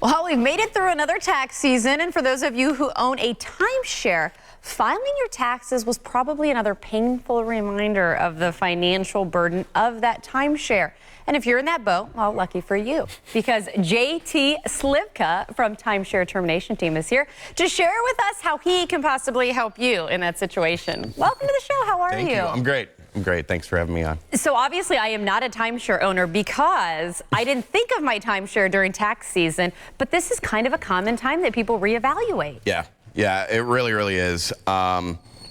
Well, we've made it through another tax season, and for those of you who own a timeshare, filing your taxes was probably another painful reminder of the financial burden of that timeshare. And if you're in that boat, well, lucky for you, because JT Slivka from Timeshare Termination team is here to share with us how he can possibly help you in that situation. Welcome to the show. How are you? Thank you. I'm great. I'm great. Thanks for having me on. So obviously I am not a timeshare owner because I didn't think of my timeshare during tax season, but this is kind of a common time that people reevaluate. Yeah, it really is.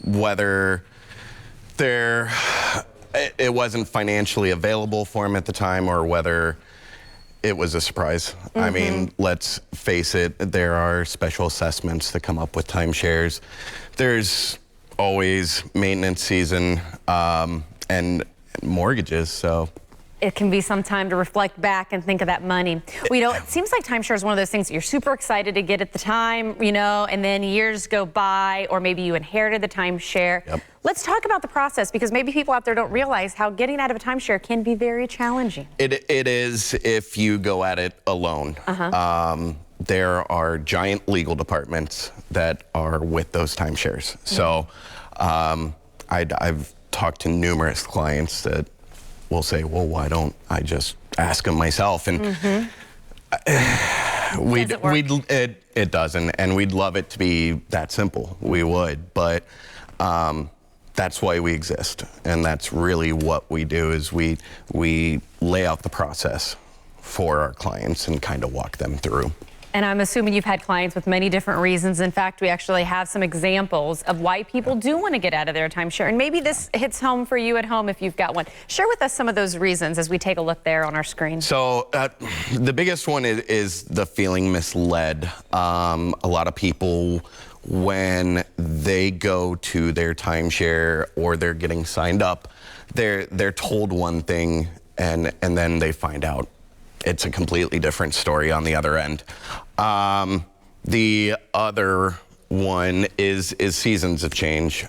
Whether it wasn't financially available for him at the time or whether it was a surprise. I mean, let's face it, there are special assessments that come up with timeshares. There's always maintenance season and mortgages, so. It can be some time to reflect back and think of that money. Well, you know, it seems like timeshare is one of those things that you're super excited to get at the time, you know, and then years go by, or maybe you inherited the timeshare. Yep. Let's talk about the process, because maybe people out there don't realize how getting out of a timeshare can be very challenging. It is if you go at it alone. There are giant legal departments that are with those timeshares. So I've talked to numerous clients that will say, well, why don't I just ask them myself? And it doesn't, and we'd love it to be that simple. We would, but that's why we exist, and that's really what we do. Is we lay out the process for our clients and kind of walk them through. And I'm assuming you've had clients with many different reasons. In fact, we actually have some examples of why people do want to get out of their timeshare. And maybe this hits home for you at home if you've got one. Share with us some of those reasons as we take a look there on our screen. So the biggest one is the feeling misled. A lot of people, when they go to their timeshare or they're getting signed up, they're told one thing and then they find out it's a completely different story on the other end. The other one is seasons of change,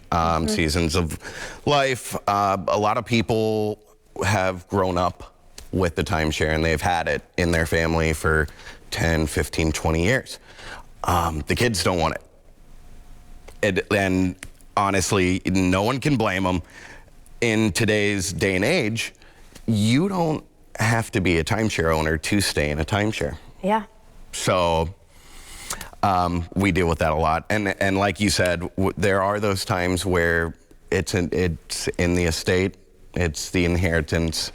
seasons of life. A lot of people have grown up with the timeshare and they've had it in their family for 10, 15, 20 years. The kids don't want it. And honestly, no one can blame them. In today's day and age, you don't have to be a timeshare owner to stay in a timeshare. Yeah. So we deal with that a lot. And like you said, there are those times where it's in the estate, it's the inheritance,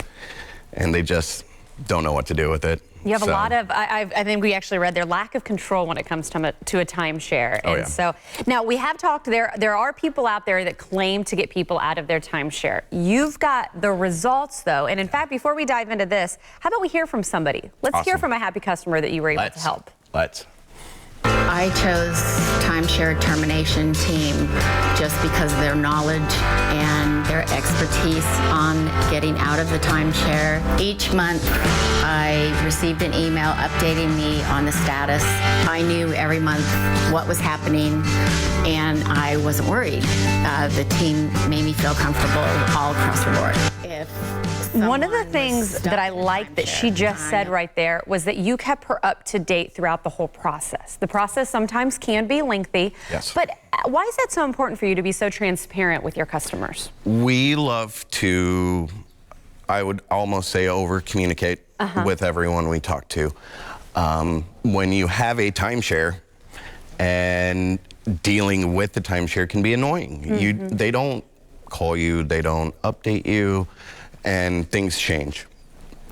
and they just don't know what to do with it. You have a lot of, I think we actually read their lack of control when it comes to a timeshare. And so now we have talked, there are people out there that claim to get people out of their timeshare. You've got the results though. And in fact, before we dive into this, how about we hear from somebody? Let's hear from a happy customer that you were able to help. I chose Timeshare Termination team just because of their knowledge and their expertise on getting out of the timeshare. Each month, I received an email updating me on the status. I knew every month what was happening, and I wasn't worried. The team made me feel comfortable all across the board. One of the things that I like that she just said right there was that you kept her up to date throughout the whole process. The process sometimes can be lengthy, but why is that so important for you to be so transparent with your customers? We love to, I would almost say, over-communicate with everyone we talk to. When you have a timeshare, and dealing with the timeshare can be annoying. They don't call you, they don't update you, and things change,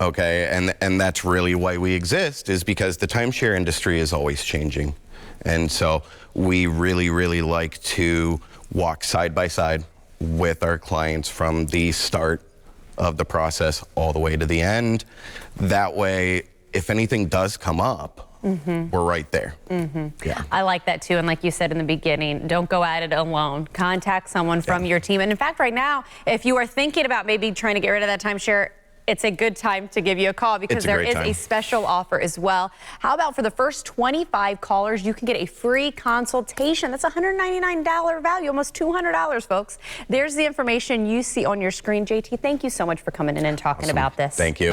okay? And that's really why we exist, is because the timeshare industry is always changing. And so we really like to walk side by side with our clients from the start of the process all the way to the end. That way, if anything does come up, we're right there. Yeah. I like that too. And like you said in the beginning, don't go at it alone. Contact someone from your team. And in fact, right now, if you are thinking about maybe trying to get rid of that timeshare, it's a good time to give you a call because there is a special offer as well. How about for the first 25 callers, you can get a free consultation. That's a $199 value, almost $200, folks. There's the information you see on your screen. JT, thank you so much for coming in and talking about this. Thank you.